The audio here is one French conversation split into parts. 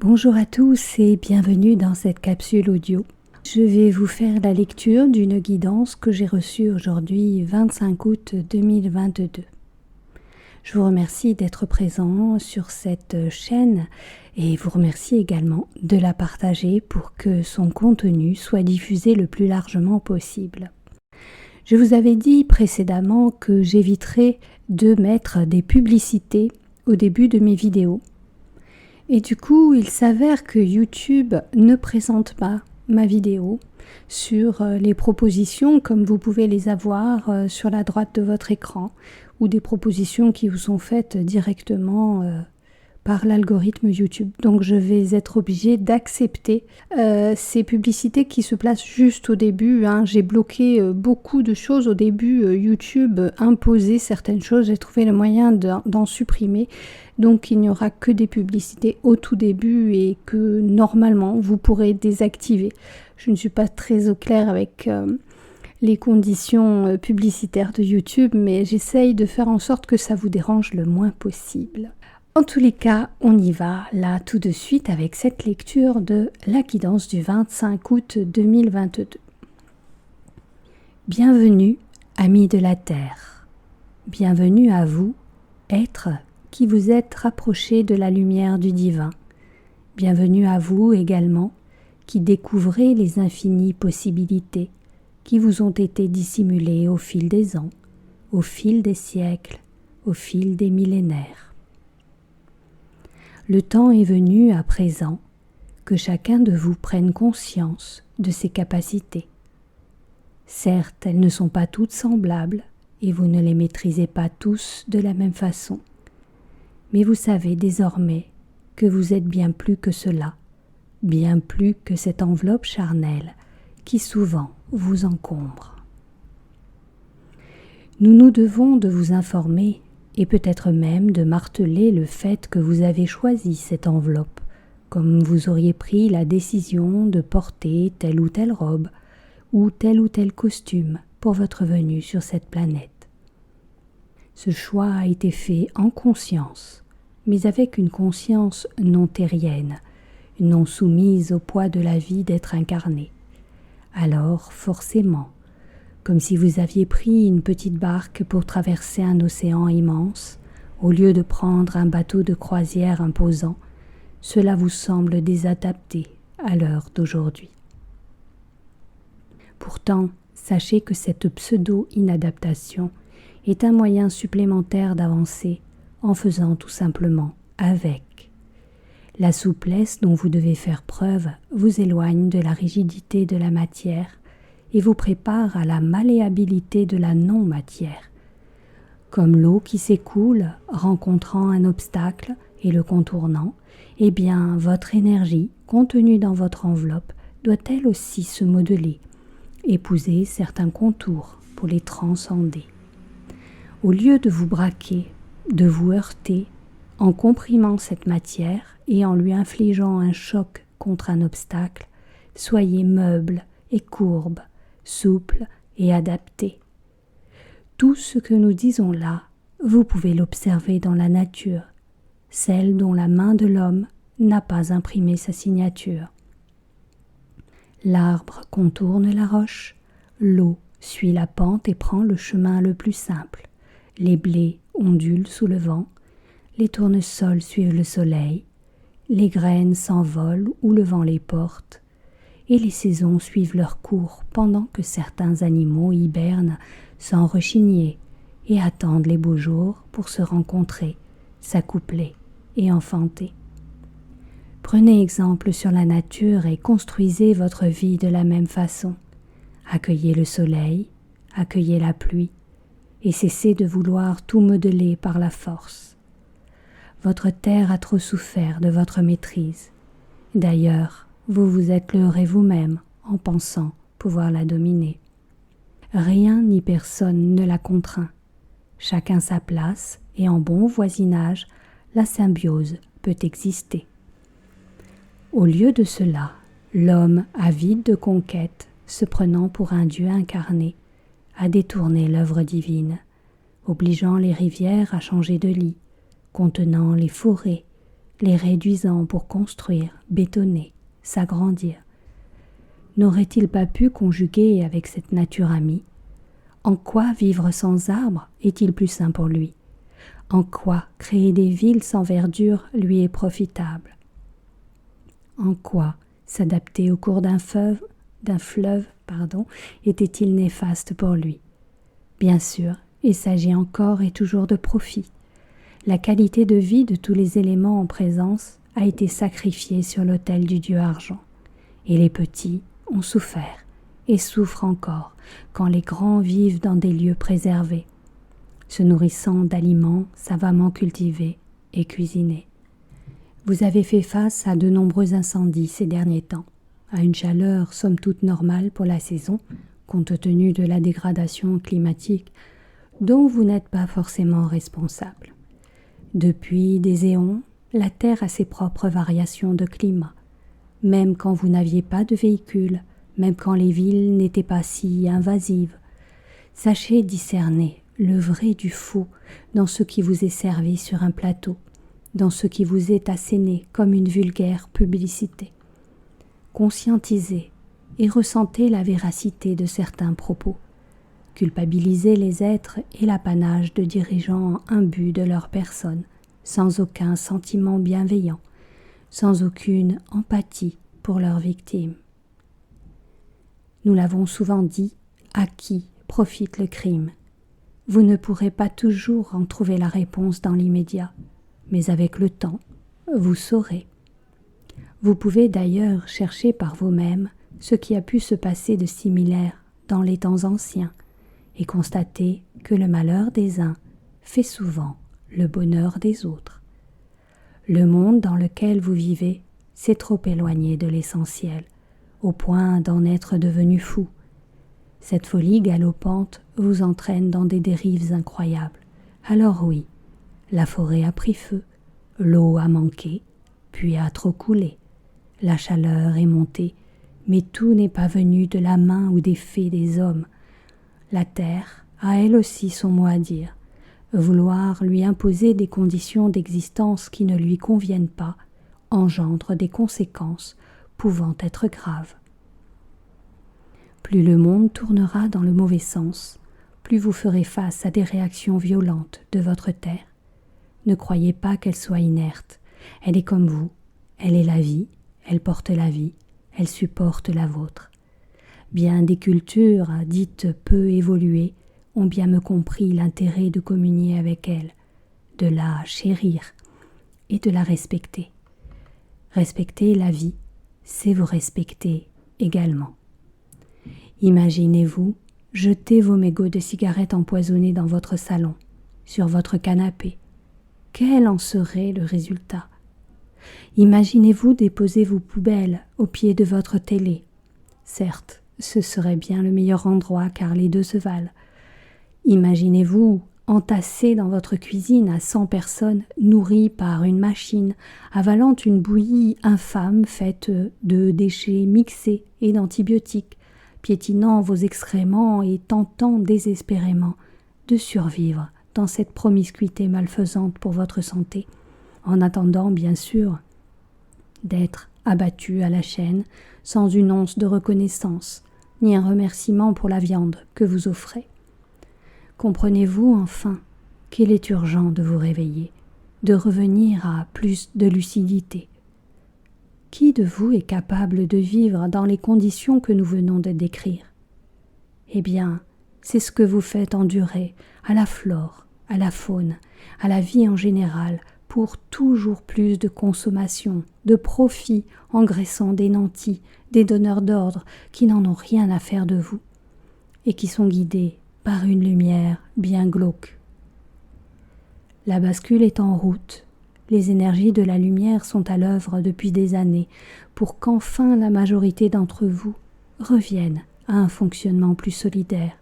Bonjour à tous et bienvenue dans cette capsule audio. Je vais vous faire la lecture d'une guidance que j'ai reçue aujourd'hui 25 août 2022. Je vous remercie d'être présent sur cette chaîne et vous remercie également de la partager pour que son contenu soit diffusé le plus largement possible. Je vous avais dit précédemment que j'éviterais de mettre des publicités au début de mes vidéos. Et du coup, il s'avère que YouTube ne présente pas ma vidéo sur les propositions comme vous pouvez les avoir sur la droite de votre écran ou des propositions qui vous sont faites directement par l'algorithme YouTube. Donc je vais être obligée d'accepter ces publicités qui se placent juste au début. J'ai bloqué beaucoup de choses au début. YouTube imposait certaines choses. J'ai trouvé le moyen d'en supprimer. Donc il n'y aura que des publicités au tout début et que normalement vous pourrez désactiver. Je ne suis pas très au clair avec les conditions publicitaires de YouTube, mais j'essaye de faire en sorte que ça vous dérange le moins possible. En tous les cas, on y va là tout de suite avec cette lecture de la guidance du 25 août 2022. Bienvenue, amis de la Terre. Bienvenue à vous, êtres qui vous êtes rapprochés de la lumière du divin. Bienvenue à vous également, qui découvrez les infinies possibilités qui vous ont été dissimulées au fil des ans, au fil des siècles, au fil des millénaires. Le temps est venu à présent que chacun de vous prenne conscience de ses capacités. Certes, elles ne sont pas toutes semblables et vous ne les maîtrisez pas tous de la même façon. Mais vous savez désormais que vous êtes bien plus que cela, bien plus que cette enveloppe charnelle qui souvent vous encombre. Nous nous devons de vous informer et peut-être même de marteler le fait que vous avez choisi cette enveloppe, comme vous auriez pris la décision de porter telle ou telle robe ou tel costume pour votre venue sur cette planète. Ce choix a été fait en conscience, mais avec une conscience non terrienne, non soumise au poids de la vie d'être incarné. Alors, forcément, comme si vous aviez pris une petite barque pour traverser un océan immense, au lieu de prendre un bateau de croisière imposant, cela vous semble désadapté à l'heure d'aujourd'hui. Pourtant, sachez que cette pseudo-inadaptation est un moyen supplémentaire d'avancer en faisant tout simplement avec. La souplesse dont vous devez faire preuve vous éloigne de la rigidité de la matière et vous prépare à la malléabilité de la non-matière. Comme l'eau qui s'écoule, rencontrant un obstacle et le contournant, eh bien votre énergie contenue dans votre enveloppe doit elle aussi se modeler, épouser certains contours pour les transcender. Au lieu de vous braquer, de vous heurter, en comprimant cette matière et en lui infligeant un choc contre un obstacle, soyez meuble et courbe, souple et adapté. Tout ce que nous disons là, vous pouvez l'observer dans la nature, celle dont la main de l'homme n'a pas imprimé sa signature. L'arbre contourne la roche, l'eau suit la pente et prend le chemin le plus simple, les blés ondulent sous le vent, les tournesols suivent le soleil, les graines s'envolent où le vent les porte, et les saisons suivent leur cours pendant que certains animaux hibernent sans rechigner et attendent les beaux jours pour se rencontrer, s'accoupler et enfanter. Prenez exemple sur la nature et construisez votre vie de la même façon. Accueillez le soleil, accueillez la pluie, et cessez de vouloir tout modeler par la force. Votre terre a trop souffert de votre maîtrise. D'ailleurs, vous vous êtes leurré vous-même en pensant pouvoir la dominer. Rien ni personne ne la contraint. Chacun sa place et en bon voisinage, la symbiose peut exister. Au lieu de cela, l'homme avide de conquête, se prenant pour un dieu incarné, a détourné l'œuvre divine, obligeant les rivières à changer de lit, contenant les forêts, les réduisant pour construire, bétonner, s'agrandir. N'aurait-il pas pu conjuguer avec cette nature amie? En quoi vivre sans arbres est-il plus sain pour lui? En quoi créer des villes sans verdure lui est profitable? En quoi s'adapter au cours d'un fleuve, était-il néfaste pour lui? Bien sûr, il s'agit encore et toujours de profit. La qualité de vie de tous les éléments en présence a été sacrifiée sur l'autel du dieu argent, et les petits ont souffert et souffrent encore quand les grands vivent dans des lieux préservés, se nourrissant d'aliments savamment cultivés et cuisinés. Vous avez fait face à de nombreux incendies ces derniers temps, à une chaleur somme toute normale pour la saison, compte tenu de la dégradation climatique dont vous n'êtes pas forcément responsable. Depuis des éons, la Terre a ses propres variations de climat, même quand vous n'aviez pas de véhicule, même quand les villes n'étaient pas si invasives. Sachez discerner le vrai du faux dans ce qui vous est servi sur un plateau, dans ce qui vous est asséné comme une vulgaire publicité. Conscientisez et ressentez la véracité de certains propos. Culpabiliser les êtres est l'apanage de dirigeants imbus de leur personne, sans aucun sentiment bienveillant, sans aucune empathie pour leurs victimes. Nous l'avons souvent dit, à qui profite le crime? Vous ne pourrez pas toujours en trouver la réponse dans l'immédiat, mais avec le temps, vous saurez. Vous pouvez d'ailleurs chercher par vous-même ce qui a pu se passer de similaire dans les temps anciens et constater que le malheur des uns fait souvent le bonheur des autres. Le monde dans lequel vous vivez s'est trop éloigné de l'essentiel, au point d'en être devenu fou. Cette folie galopante vous entraîne dans des dérives incroyables. Alors oui, la forêt a pris feu, l'eau a manqué, puis a trop coulé, la chaleur est montée, mais tout n'est pas venu de la main ou des faits des hommes. La terre a elle aussi son mot à dire. Vouloir lui imposer des conditions d'existence qui ne lui conviennent pas engendre des conséquences pouvant être graves. Plus le monde tournera dans le mauvais sens, plus vous ferez face à des réactions violentes de votre terre. Ne croyez pas qu'elle soit inerte. Elle est comme vous. Elle est la vie, elle porte la vie, elle supporte la vôtre. Bien des cultures, dites peu évoluées, ont bien me compris l'intérêt de communier avec elle, de la chérir et de la respecter. Respecter la vie, c'est vous respecter également. Imaginez-vous jeter vos mégots de cigarettes empoisonnés dans votre salon, sur votre canapé. Quel en serait le résultat? Imaginez-vous déposer vos poubelles au pied de votre télé. Certes, ce serait bien le meilleur endroit car les deux se valent. Imaginez-vous entassé dans votre cuisine à 100 personnes nourries par une machine, avalant une bouillie infâme faite de déchets mixés et d'antibiotiques, piétinant vos excréments et tentant désespérément de survivre dans cette promiscuité malfaisante pour votre santé, en attendant bien sûr d'être abattu à la chaîne sans une once de reconnaissance, ni un remerciement pour la viande que vous offrez. Comprenez-vous enfin qu'il est urgent de vous réveiller, de revenir à plus de lucidité? Qui de vous est capable de vivre dans les conditions que nous venons de décrire? Eh bien, c'est ce que vous faites endurer à la flore, à la faune, à la vie en général, pour toujours plus de consommation, de profit, engraissant des nantis, des donneurs d'ordre qui n'en ont rien à faire de vous et qui sont guidés par une lumière bien glauque. La bascule est en route, les énergies de la lumière sont à l'œuvre depuis des années pour qu'enfin la majorité d'entre vous reviennent à un fonctionnement plus solidaire,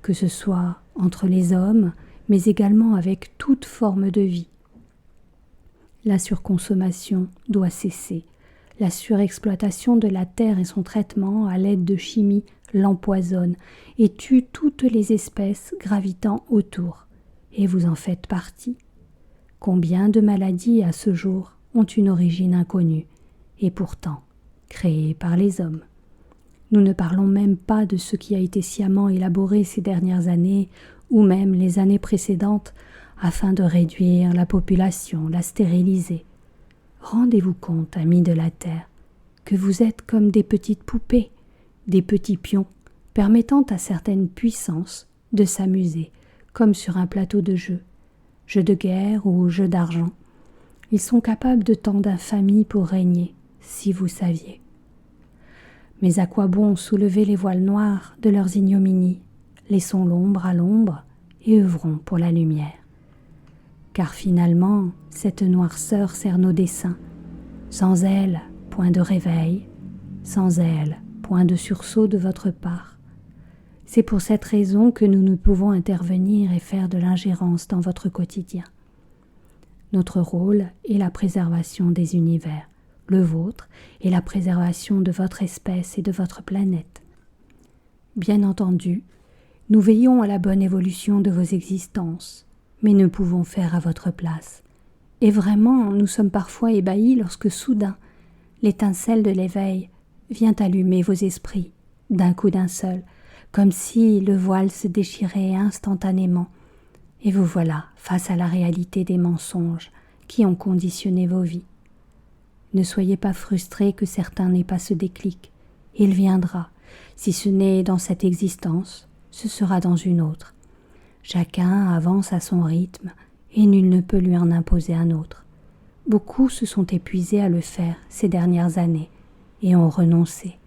que ce soit entre les hommes, mais également avec toute forme de vie. La surconsommation doit cesser. La surexploitation de la terre et son traitement à l'aide de chimie l'empoisonnent et tuent toutes les espèces gravitant autour. Et vous en faites partie. Combien de maladies à ce jour ont une origine inconnue et pourtant créées par les hommes. Nous ne parlons même pas de ce qui a été sciemment élaboré ces dernières années ou même les années précédentes afin de réduire la population, la stériliser. Rendez-vous compte, amis de la Terre, que vous êtes comme des petites poupées, des petits pions, permettant à certaines puissances de s'amuser, comme sur un plateau de jeu de guerre ou jeu d'argent. Ils sont capables de tant d'infamie pour régner, si vous saviez. Mais à quoi bon soulever les voiles noirs de leurs ignominies? Laissons l'ombre à l'ombre et œuvrons pour la lumière. Car finalement, cette noirceur sert nos desseins. Sans elle, point de réveil, sans elle, point de sursaut de votre part. C'est pour cette raison que nous ne pouvons intervenir et faire de l'ingérence dans votre quotidien. Notre rôle est la préservation des univers, le vôtre est la préservation de votre espèce et de votre planète. Bien entendu, nous veillons à la bonne évolution de vos existences, mais ne pouvons faire à votre place. Et vraiment, nous sommes parfois ébahis lorsque soudain, l'étincelle de l'éveil vient allumer vos esprits, d'un coup d'un seul, comme si le voile se déchirait instantanément, et vous voilà face à la réalité des mensonges qui ont conditionné vos vies. Ne soyez pas frustrés que certains n'aient pas ce déclic. Il viendra. Si ce n'est dans cette existence, ce sera dans une autre. Chacun avance à son rythme et nul ne peut lui en imposer un autre. Beaucoup se sont épuisés à le faire ces dernières années et ont renoncé,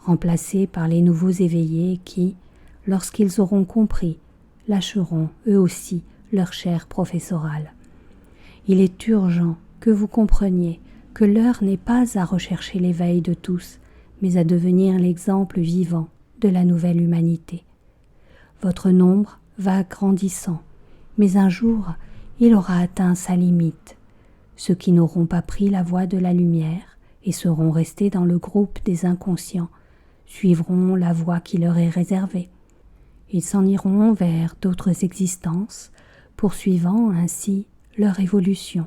remplacés par les nouveaux éveillés qui, lorsqu'ils auront compris, lâcheront eux aussi leur chaire professorale. Il est urgent que vous compreniez que l'heure n'est pas à rechercher l'éveil de tous, mais à devenir l'exemple vivant de la nouvelle humanité. Votre nombre va grandissant, mais un jour, il aura atteint sa limite. Ceux qui n'auront pas pris la voie de la lumière et seront restés dans le groupe des inconscients suivront la voie qui leur est réservée. Ils s'en iront vers d'autres existences, poursuivant ainsi leur évolution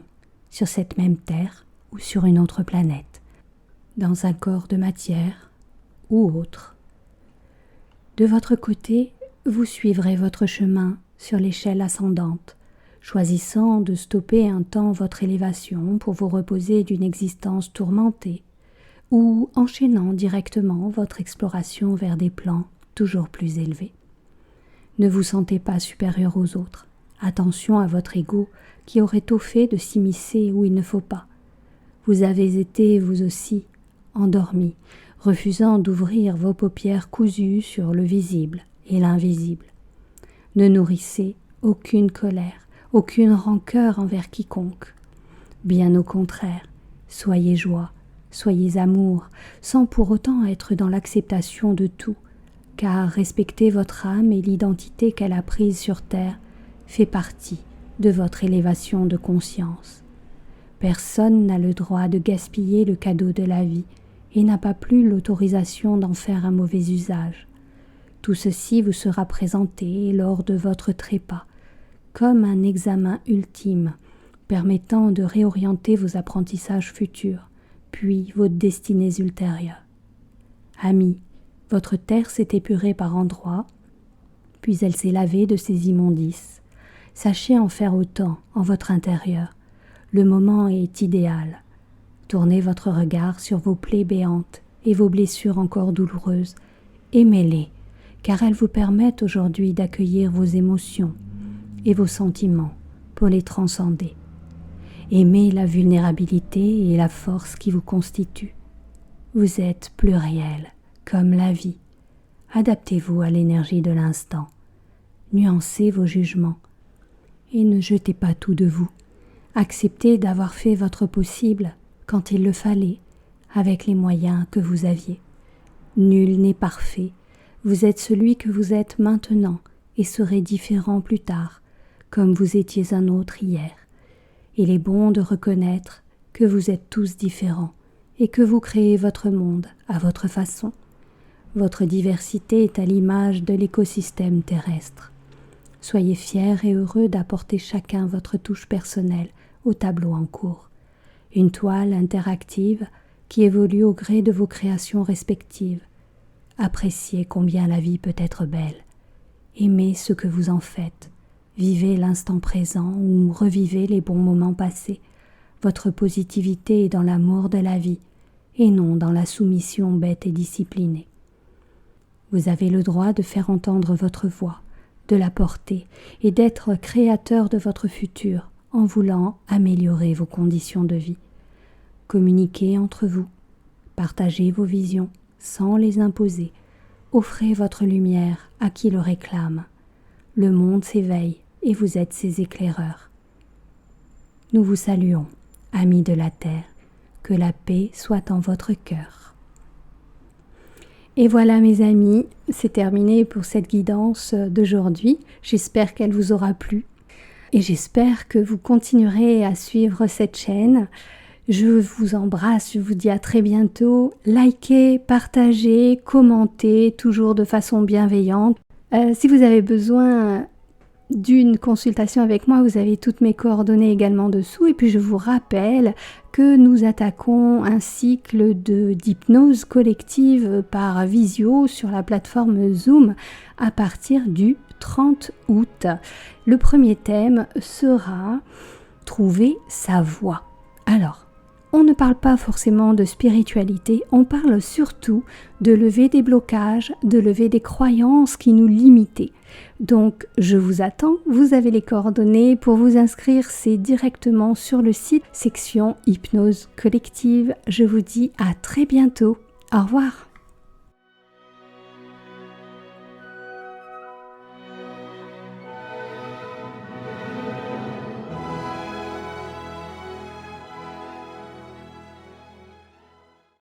sur cette même terre ou sur une autre planète, dans un corps de matière ou autre. De votre côté, vous suivrez votre chemin sur l'échelle ascendante, choisissant de stopper un temps votre élévation pour vous reposer d'une existence tourmentée, ou enchaînant directement votre exploration vers des plans toujours plus élevés. Ne vous sentez pas supérieur aux autres. Attention à votre ego qui aurait tôt fait de s'immiscer où il ne faut pas. Vous avez été, vous aussi, endormi, refusant d'ouvrir vos paupières cousues sur le visible et l'invisible. Ne nourrissez aucune colère, aucune rancœur envers quiconque. Bien au contraire, soyez joie, soyez amour, sans pour autant être dans l'acceptation de tout, car respecter votre âme et l'identité qu'elle a prise sur terre fait partie de votre élévation de conscience. Personne n'a le droit de gaspiller le cadeau de la vie et n'a pas plus l'autorisation d'en faire un mauvais usage. Tout ceci vous sera présenté lors de votre trépas, comme un examen ultime permettant de réorienter vos apprentissages futurs, puis vos destinées ultérieures. Amis, votre terre s'est épurée par endroits, puis elle s'est lavée de ses immondices. Sachez en faire autant en votre intérieur. Le moment est idéal. Tournez votre regard sur vos plaies béantes et vos blessures encore douloureuses. Aimez-les, car elles vous permettent aujourd'hui d'accueillir vos émotions et vos sentiments pour les transcender. Aimez la vulnérabilité et la force qui vous constituent. Vous êtes pluriel, comme la vie. Adaptez-vous à l'énergie de l'instant. Nuancez vos jugements et ne jetez pas tout de vous. Acceptez d'avoir fait votre possible quand il le fallait, avec les moyens que vous aviez. Nul n'est parfait. Vous êtes celui que vous êtes maintenant et serez différent plus tard, comme vous étiez un autre hier. Il est bon de reconnaître que vous êtes tous différents et que vous créez votre monde à votre façon. Votre diversité est à l'image de l'écosystème terrestre. Soyez fiers et heureux d'apporter chacun votre touche personnelle au tableau en cours. une toile interactive qui évolue au gré de vos créations respectives. Appréciez combien la vie peut être belle. Aimez ce que vous en faites. Vivez l'instant présent ou revivez les bons moments passés. Votre positivité est dans l'amour de la vie et non dans la soumission bête et disciplinée. Vous avez le droit de faire entendre votre voix, de la porter et d'être créateur de votre futur en voulant améliorer vos conditions de vie. Communiquez entre vous, partagez vos visions sans les imposer, offrez votre lumière à qui le réclame. Le monde s'éveille et vous êtes ses éclaireurs. Nous vous saluons, amis de la terre, que la paix soit en votre cœur. Et voilà mes amis, c'est terminé pour cette guidance d'aujourd'hui. J'espère qu'elle vous aura plu et j'espère que vous continuerez à suivre cette chaîne. Je vous embrasse, je vous dis à très bientôt. Likez, partagez, commentez, toujours de façon bienveillante. Si vous avez besoin d'une consultation avec moi, vous avez toutes mes coordonnées également dessous. Et puis je vous rappelle que nous attaquons un cycle d'hypnose collective par visio sur la plateforme Zoom à partir du 30 août. Le premier thème sera « Trouver sa voie ». Alors, on ne parle pas forcément de spiritualité, on parle surtout de lever des blocages, de lever des croyances qui nous limitaient. Donc, je vous attends, vous avez les coordonnées. Pour vous inscrire, c'est directement sur le site section hypnose collective. Je vous dis à très bientôt. Au revoir.